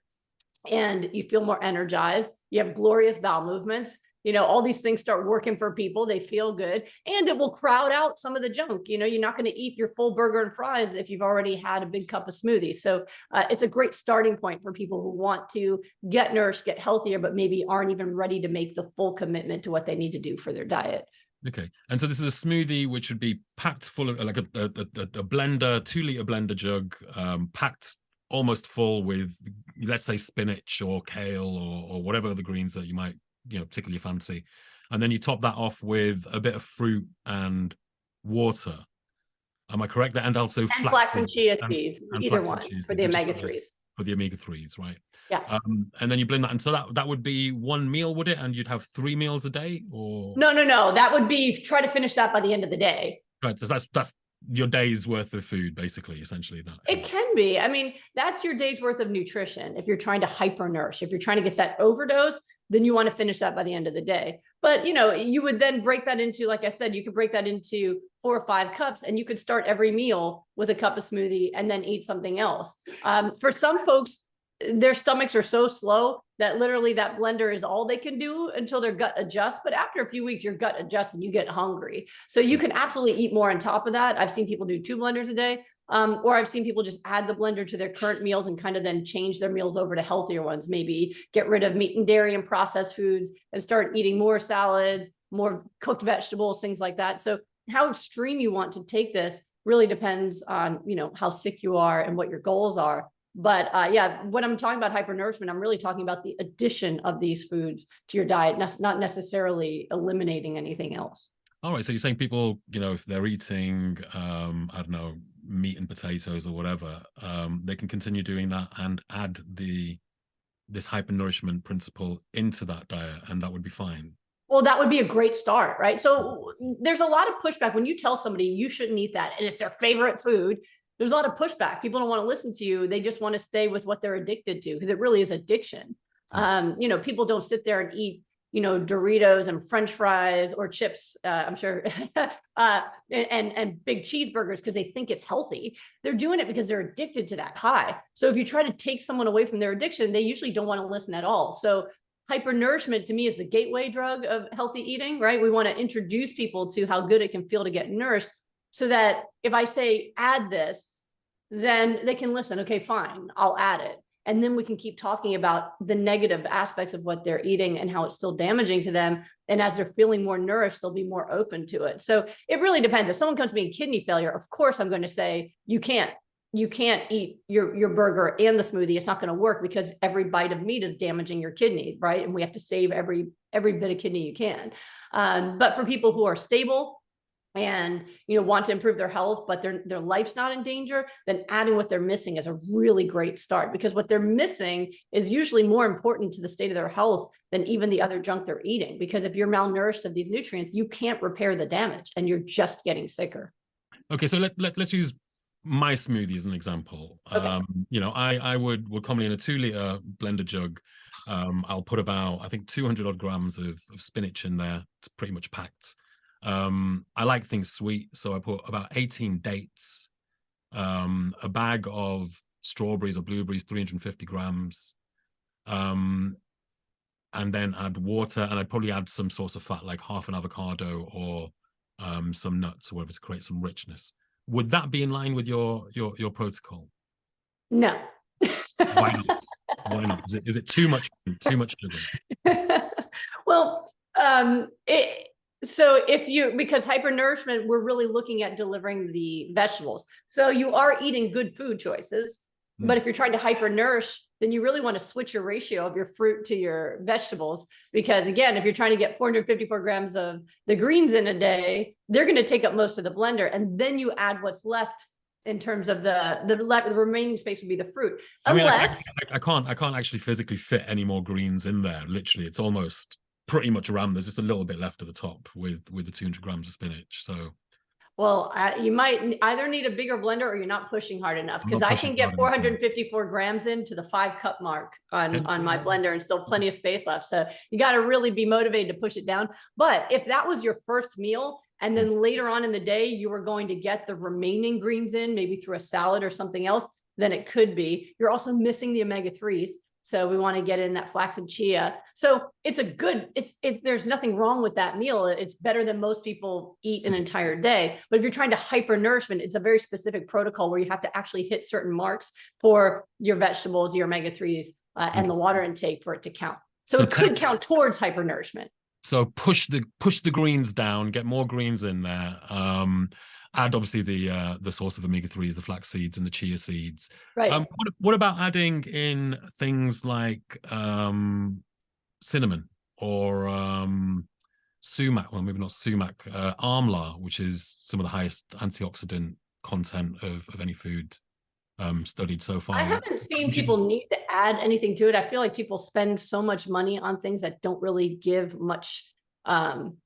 and you feel more energized. You have glorious bowel movements. All these things start working for people. They feel good, and it will crowd out some of the junk. You're not going to eat your full burger and fries if you've already had a big cup of smoothie. So it's a great starting point for people who want to get nourished, get healthier, but maybe aren't even ready to make the full commitment to what they need to do for their diet. Okay, and so this is a smoothie which would be packed full of like a blender, 2-liter blender jug, packed almost full with, let's say, spinach or kale or whatever other greens that you might particularly fancy, and then you top that off with a bit of fruit and water. Am I correct? And also flax and chia seeds, either one for the omega-3s. For the omega-3s, right? Yeah. And then you blend that, and so that would be one meal, would it? And you'd have 3 meals a day, or no? That would be, try to finish that by the end of the day. Right. So that's your day's worth of food, basically, essentially. That it can be. I mean, that's your day's worth of nutrition. If you're trying to hyper-nourish, if you're trying to get that overdose, then you want to finish that by the end of the day. But, you would then break that into, like I said, you could break that into 4 or 5 cups, and you could start every meal with a cup of smoothie and then eat something else. For some folks, their stomachs are so slow that literally that blender is all they can do until their gut adjusts. But after a few weeks, your gut adjusts and you get hungry. So you can absolutely eat more on top of that. I've seen people do 2 blenders a day. Or I've seen people just add the blender to their current meals and kind of then change their meals over to healthier ones, maybe get rid of meat and dairy and processed foods and start eating more salads, more cooked vegetables, things like that. So how extreme you want to take this really depends on, how sick you are and what your goals are. But yeah, when I'm talking about hypernourishment, I'm really talking about the addition of these foods to your diet, not necessarily eliminating anything else. All right. So you're saying people, if they're eating, I don't know, meat and potatoes or whatever, they can continue doing that and add this hypernourishment principle into that diet, and that would be fine. Well, that would be a great start, right? So there's a lot of pushback when you tell somebody you shouldn't eat that and it's their favorite food. There's a lot of pushback. People don't want to listen to you. They just want to stay with what they're addicted to, because it really is addiction. People don't sit there and eat, Doritos and French fries or chips, I'm sure, and big cheeseburgers because they think it's healthy. They're doing it because they're addicted to that high. So if you try to take someone away from their addiction, they usually don't want to listen at all. So hypernourishment to me is the gateway drug of healthy eating, right? We want to introduce people to how good it can feel to get nourished, so that if I say, add this, then they can listen. Okay, fine, I'll add it. And then we can keep talking about the negative aspects of what they're eating and how it's still damaging to them. And as they're feeling more nourished, they'll be more open to it. So it really depends. If someone comes to me in kidney failure, of course, I'm going to say, you can't eat your burger and the smoothie. It's not going to work because every bite of meat is damaging your kidney, right? And we have to save every bit of kidney you can. But for people who are stable and want to improve their health, but their life's not in danger, then adding what they're missing is a really great start, because what they're missing is usually more important to the state of their health than even the other junk they're eating. Because if you're malnourished of these nutrients, you can't repair the damage and you're just getting sicker. Okay, so let's use my smoothie as an example. Okay. I would commonly, in a 2-liter blender jug, I'll put about, I think, 200 odd grams of spinach in there. It's pretty much packed. I like things sweet, so I put about 18 dates, a bag of strawberries or blueberries, 350 grams, and then add water, and I'd probably add some source of fat, like half an avocado or some nuts or whatever, to create some richness. Would that be in line with your protocol? No. Why not? Why not? Is it too much sugar? Well, because hypernourishment, we're really looking at delivering the vegetables. So you are eating good food choices, but if you're trying to hypernourish, then you really want to switch your ratio of your fruit to your vegetables. Because again, if you're trying to get 454 grams of the greens in a day, they're going to take up most of the blender. And then you add what's left in terms of the remaining space would be the fruit. Unless I can't actually physically fit any more greens in there. Literally, it's almost pretty much around. There's just a little bit left at the top with the 200 grams of spinach. So, well, you might either need a bigger blender or you're not pushing hard enough, because I can get 454 grams into the 5-cup mark on my blender and still plenty of space left. So you got to really be motivated to push it down. But if that was your first meal, and then later on in the day, you were going to get the remaining greens in, maybe through a salad or something else, then it could be. You're also missing the omega-3s. So we want to get in that flax and chia. So it's there's nothing wrong with that meal. It's better than most people eat an entire day. But if you're trying to hypernourishment, it's a very specific protocol where you have to actually hit certain marks for your vegetables, your omega-3s, and the water intake for it to count. So it could count towards hypernourishment. So push the greens down, get more greens in there. Add obviously the source of omega-3s, the flax seeds and the chia seeds. Right. What about adding in things like cinnamon or sumac? Well, maybe not sumac. Amla, which is some of the highest antioxidant content of any food studied so far. I haven't seen people need to add anything to it. I feel like people spend so much money on things that don't really give much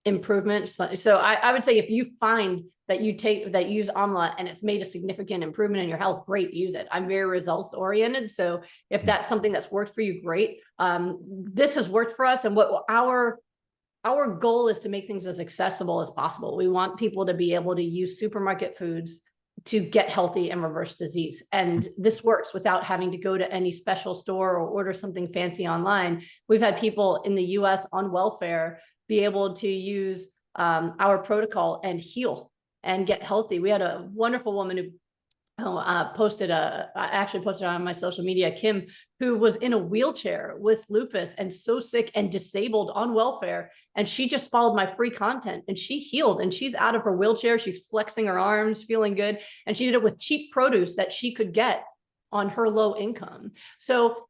improvement. So I would say if you find that you use amla and it's made a significant improvement in your health, great, use it. I'm very results oriented. So if that's something that's worked for you, great. This has worked for us. And what our goal is to make things as accessible as possible. We want people to be able to use supermarket foods to get healthy and reverse disease. And this works without having to go to any special store or order something fancy online. We've had people in the US on welfare be able to use our protocol and heal and get healthy. We had a wonderful woman who I actually posted on my social media, Kim, who was in a wheelchair with lupus and so sick and disabled on welfare. And she just followed my free content and she healed, and she's out of her wheelchair. She's flexing her arms, feeling good. And she did it with cheap produce that she could get on her low income. So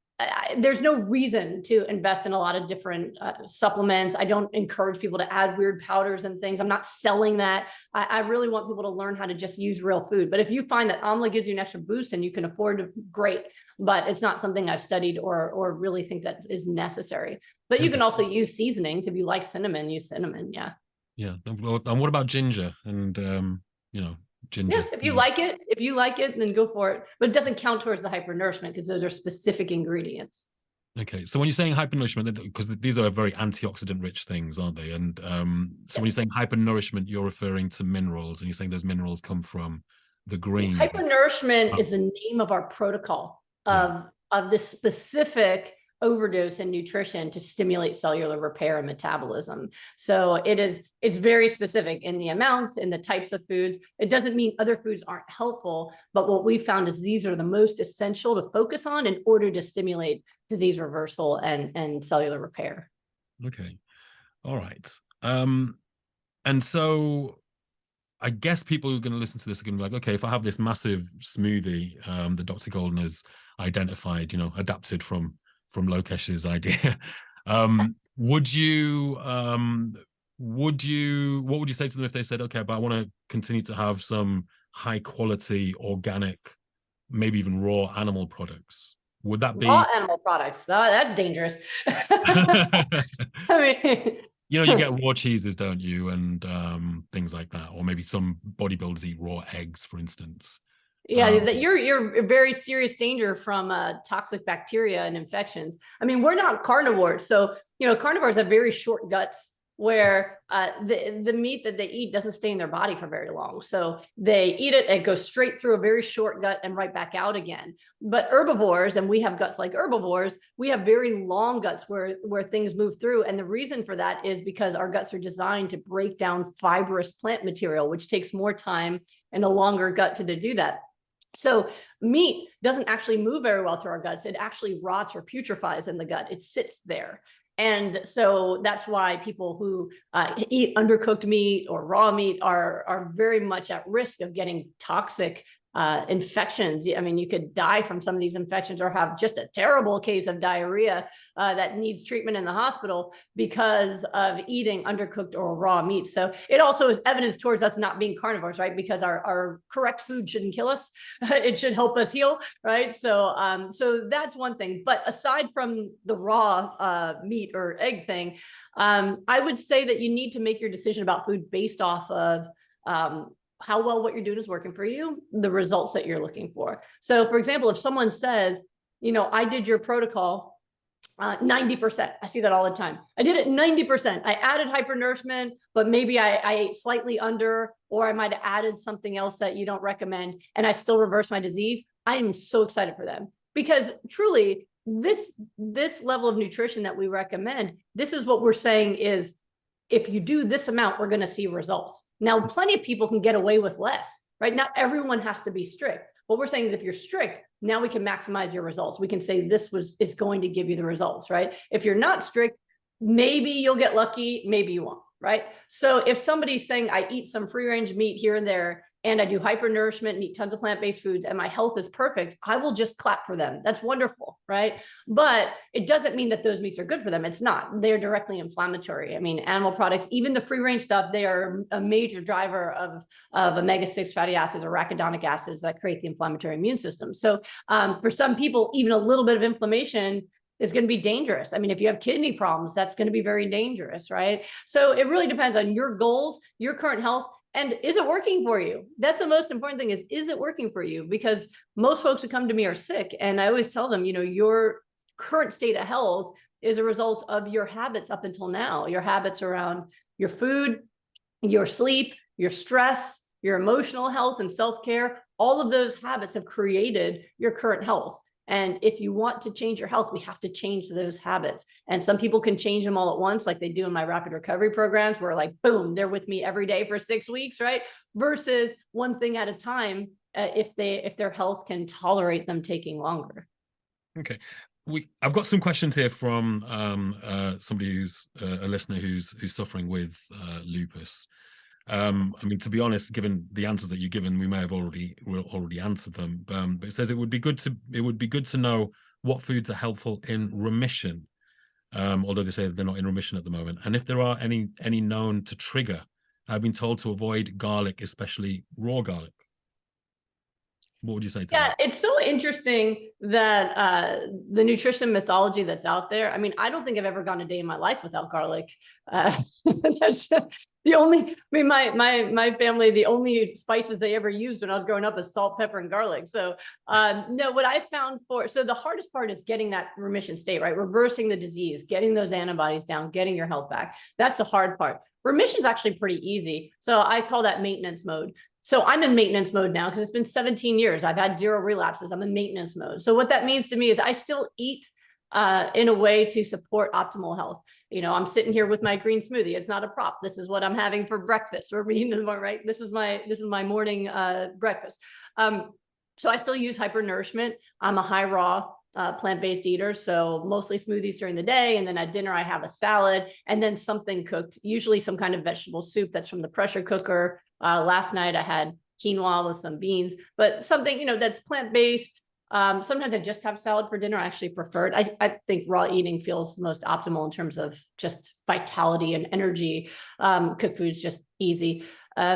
there's no reason to invest in a lot of different supplements. I don't encourage people to add weird powders and things. I'm not selling that. I really want people to learn how to just use real food. But if you find that amla gives you an extra boost and you can afford it, great. But it's not something I've studied or really think that is necessary. But you can also use seasonings. If you like cinnamon, use cinnamon. Yeah. Yeah. And what about ginger and, ginger? Yeah, if you like it, then go for it. But it doesn't count towards the hypernourishment because those are specific ingredients. Okay, so when you're saying hypernourishment, because these are very antioxidant rich things, aren't they? And so when you're saying hypernourishment, you're referring to minerals, and you're saying those minerals come from the greens. Hypernourishment is the name of our protocol of this specific overdose in nutrition to stimulate cellular repair and metabolism. So it's very specific in the amounts, in the types of foods. It doesn't mean other foods aren't helpful, but what we found is these are the most essential to focus on in order to stimulate disease reversal and cellular repair. Okay. All right. And so I guess people who are going to listen to this are going to be like, okay, if I have this massive smoothie that Dr. Goldner's identified, adapted from Lokesh's idea, what would you say to them if they said, okay, but I want to continue to have some high quality, organic, maybe even raw animal products? Would that be raw animal products? That's dangerous. I mean, you get raw cheeses, don't you? And things like that. Or maybe some bodybuilders eat raw eggs, for instance. Yeah, you're a very serious danger from toxic bacteria and infections. I mean, we're not carnivores. So, carnivores have very short guts where the meat that they eat doesn't stay in their body for very long. So they eat it, it goes straight through a very short gut and right back out again. But herbivores, and we have guts like herbivores, we have very long guts where things move through. And the reason for that is because our guts are designed to break down fibrous plant material, which takes more time and a longer gut to do that. So meat doesn't actually move very well through our guts. It actually rots or putrefies in the gut. It sits there. And so that's why people who eat undercooked meat or raw meat are very much at risk of getting toxic infections. I mean, you could die from some of these infections or have just a terrible case of diarrhea that needs treatment in the hospital because of eating undercooked or raw meat. So it also is evidence towards us not being carnivores, right? Because our correct food shouldn't kill us. It should help us heal, right? So, so that's one thing. But aside from the raw meat or egg thing, I would say that you need to make your decision about food based off of how well what you're doing is working for you, the results that you're looking for. So for example, if someone says, I did your protocol 90%, I see that all the time. I did it 90%. I added hypernourishment, but maybe I ate slightly under, or I might have added something else that you don't recommend, and I still reverse my disease. I am so excited for them because truly this level of nutrition that we recommend, this is what we're saying is, if you do this amount, we're going to see results. Now, plenty of people can get away with less, right? Not everyone has to be strict. What we're saying is if you're strict, now we can maximize your results. We can say this is going to give you the results, right? If you're not strict, maybe you'll get lucky, maybe you won't, right? So if somebody's saying I eat some free range meat here and there, and I do hypernourishment and eat tons of plant-based foods and my health is perfect, I will just clap for them. That's wonderful, right? But it doesn't mean that those meats are good for them. It's not. They're directly inflammatory. I mean, animal products, even the free-range stuff, they are a major driver of omega-6 fatty acids or arachidonic acids that create the inflammatory immune system. So for some people, even a little bit of inflammation is going to be dangerous. I mean, if you have kidney problems, that's going to be very dangerous, right? So it really depends on your goals, your current health, and is it working for you? That's the most important thing is it working for you? Because most folks who come to me are sick. And I always tell them, your current state of health is a result of your habits up until now, your habits around your food, your sleep, your stress, your emotional health and self-care. All of those habits have created your current health. And if you want to change your health, we have to change those habits. And some people can change them all at once, like they do in my rapid recovery programs, where like, boom, they're with me every day for 6 weeks, right? Versus one thing at a time, if their health can tolerate them taking longer. Okay. I've got some questions here from somebody who's a listener who's suffering with lupus. I mean, to be honest, given the answers that you've given, we may have already answered them. But it says it would be good to know what foods are helpful in remission. Although they say they're not in remission at the moment, and if there are any known to trigger. I've been told to avoid garlic, especially raw garlic. What would you say to that? Yeah, it's so interesting that the nutrition mythology that's out there. I mean, I don't think I've ever gone a day in my life without garlic. That's the only. I mean, my family, the only spices they ever used when I was growing up is salt, pepper, and garlic. So no, what I found so the hardest part is getting that remission state, right? Reversing the disease, getting those antibodies down, getting your health back. That's the hard part. Remission is actually pretty easy. So I call that maintenance mode. So I'm in maintenance mode now because it's been 17 years. I've had 0 relapses. I'm in maintenance mode. So what that means to me is I still eat in a way to support optimal health. You know, I'm sitting here with my green smoothie. It's not a prop. This is what I'm having for breakfast. We're reading the morning, right? This is my morning breakfast. So I still use hyper-nourishment. I'm a high raw plant-based eater. So mostly smoothies during the day. And then at dinner, I have a salad and then something cooked, usually some kind of vegetable soup that's from the pressure cooker. Last night I had quinoa with some beans, but something, you know, that's plant-based. Sometimes I just have salad for dinner. I actually prefer it. I think raw eating feels most optimal in terms of just vitality and energy. Cooked food's just easy.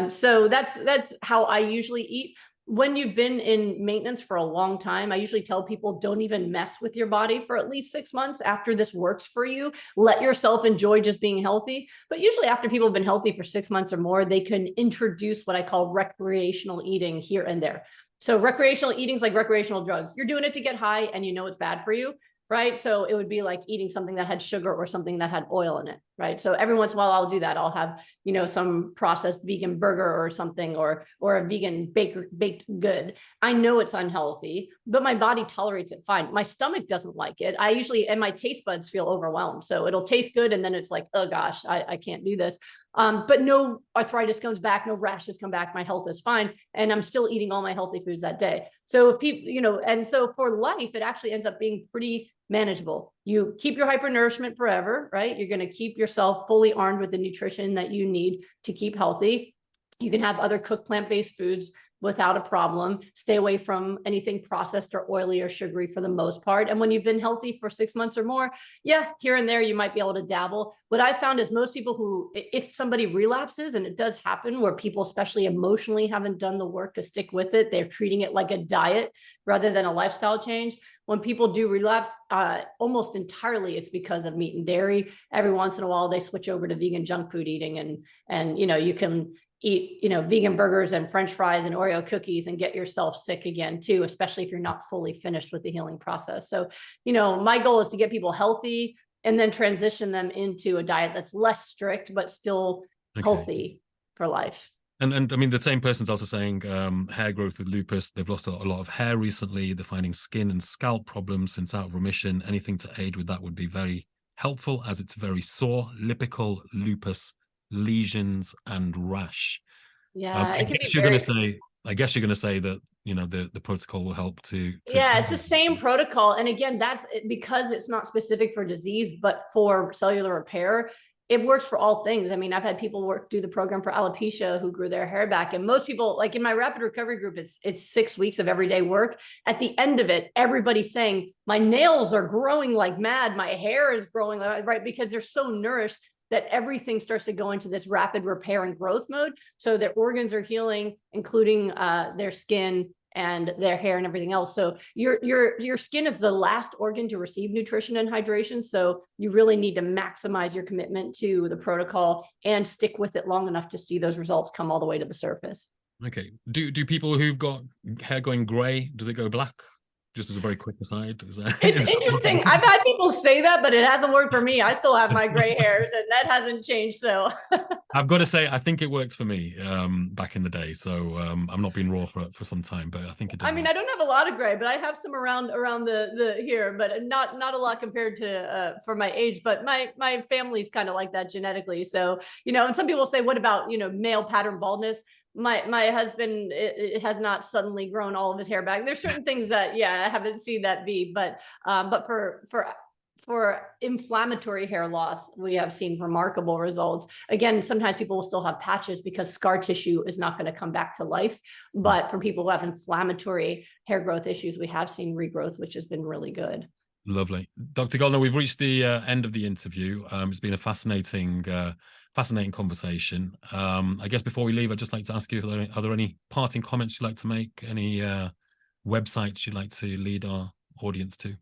So that's how I usually eat. When you've been in maintenance for a long time, I usually tell people don't even mess with your body for at least 6 months after this works for you. Let yourself enjoy just being healthy. But usually after people have been healthy for 6 months or more, they can introduce what I call recreational eating here and there. So recreational eating is like recreational drugs. You're doing it to get high and you know it's bad for you, right? So it would be like eating something that had sugar or something that had oil in it, right? So every once in a while I'll do that. I'll have, you know, some processed vegan burger or something, or a vegan baked good. I know it's unhealthy, but my body tolerates it fine. My stomach doesn't like it. And my taste buds feel overwhelmed. So it'll taste good. And then it's like, oh gosh, I can't do this. But no arthritis comes back, no rashes come back. My health is fine. And I'm still eating all my healthy foods that day. So if people, you know, and so for life, it actually ends up being pretty manageable. You keep your hyper-nourishment forever, right? You're going to keep yourself fully armed with the nutrition that you need to keep healthy. You can have other cooked plant-based foods without a problem. Stay away from anything processed or oily or sugary for the most part. And when you've been healthy for 6 months or more, yeah, here and there, you might be able to dabble. What I found is most people who, if somebody relapses, and it does happen where people, especially emotionally, haven't done the work to stick with it, they're treating it like a diet rather than a lifestyle change. When people do relapse, almost entirely it's because of meat and dairy. Every once in a while, they switch over to vegan junk food eating, and you know, you can eat, you know, vegan burgers and French fries and Oreo cookies and get yourself sick again too, especially if you're not fully finished with the healing process. So, you know, my goal is to get people healthy and then transition them into a diet that's less strict, but still healthy for life. And I mean, the same person's also saying hair growth with lupus. They've lost a lot of hair recently. They're finding skin and scalp problems since out of remission. Anything to aid with that would be very helpful, as it's very sore. Lipical lupus, lesions, and rash. Yeah, I guess you're going to say that, you know, the protocol will help to yeah, it's the same protocol. And again, that's because it's not specific for disease, but for cellular repair. It works for all things. I mean, I've had people do the program for alopecia who grew their hair back. And most people, like in my rapid recovery group, it's 6 weeks of everyday work. At the end of it, everybody's saying, my nails are growing like mad. My hair is growing, right? Because they're so nourished that everything starts to go into this rapid repair and growth mode. So their organs are healing, including their skin and their hair and everything else. So your skin is the last organ to receive nutrition and hydration. So you really need to maximize your commitment to the protocol and stick with it long enough to see those results come all the way to the surface. Okay. Do people who've got hair going gray, does it go black? Just as a very quick aside. It's interesting. I've had people say that, but it hasn't worked for me. I still have my gray hairs and that hasn't changed. So I've got to say, I think it worked for me back in the day. So I'm not being raw for some time, but I think it did. I mean, I don't have a lot of gray, but I have some around the here, but not a lot compared to for my age. But my family's kind of like that genetically. So, you know, and some people say, what about, you know, male pattern baldness? My husband, it has not suddenly grown all of his hair back. There's certain things that, yeah, I haven't seen that be, but for for inflammatory hair loss, we have seen remarkable results. Again, sometimes people will still have patches because scar tissue is not going to come back to life. But for people who have inflammatory hair growth issues, we have seen regrowth, which has been really good. Lovely. Dr. Goldner, we've reached the end of the interview. It's been a fascinating conversation. I guess before we leave, I'd just like to ask you, are there any parting comments you'd like to make? Any websites you'd like to lead our audience to?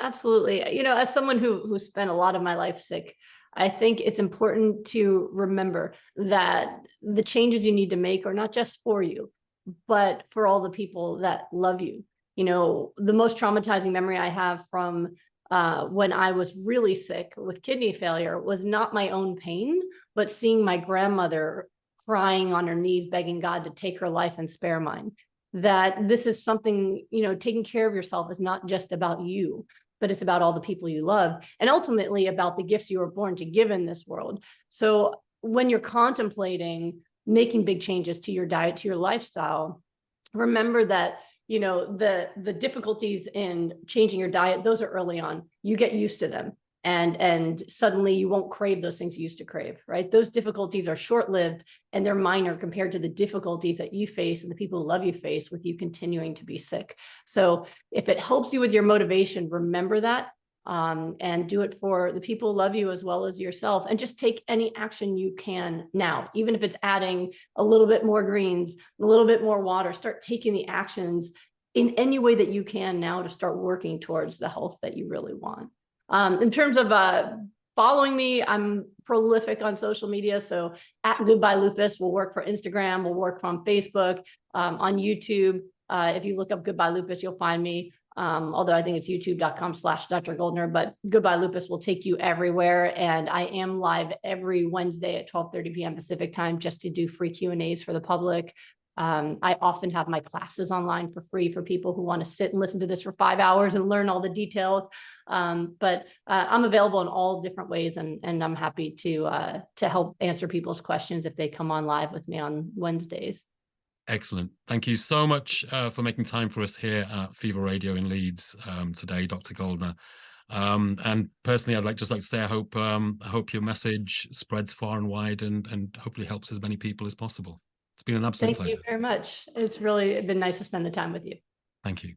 Absolutely. You know, as someone who spent a lot of my life sick, I think it's important to remember that the changes you need to make are not just for you, but for all the people that love you. You know, the most traumatizing memory I have from when I was really sick with kidney failure was not my own pain, but seeing my grandmother crying on her knees, begging God to take her life and spare mine. That this is something, you know, taking care of yourself is not just about you, but it's about all the people you love, and ultimately about the gifts you were born to give in this world. So when you're contemplating making big changes to your diet, to your lifestyle, remember that, you know, the difficulties in changing your diet, those are early on. You get used to them, and suddenly you won't crave those things you used to crave, right? Those difficulties are short-lived and they're minor compared to the difficulties that you face and the people who love you face with you continuing to be sick. So if it helps you with your motivation, remember that, and do it for the people who love you as well as yourself, and just take any action you can now, even if it's adding a little bit more greens, a little bit more water. Start taking the actions in any way that you can now to start working towards the health that you really want. In terms of following me, I'm prolific on social media. So at Goodbye Lupus will work for Instagram, will work from Facebook, on YouTube. If you look up Goodbye Lupus, you'll find me. Although I think it's youtube.com/Dr. Goldner, but Goodbye Lupus will take you everywhere. And I am live every Wednesday at 12:30 p.m. Pacific time just to do free Q&As for the public. I often have my classes online for free for people who want to sit and listen to this for 5 hours and learn all the details. But I'm available in all different ways, and I'm happy to help answer people's questions if they come on live with me on Wednesdays. Excellent. Thank you so much for making time for us here at Fever Radio in Leeds today, Dr. Goldner. And personally, I'd like to say I hope your message spreads far and wide and hopefully helps as many people as possible. It's been an absolute pleasure. Thank you very much. It's really been nice to spend the time with you. Thank you.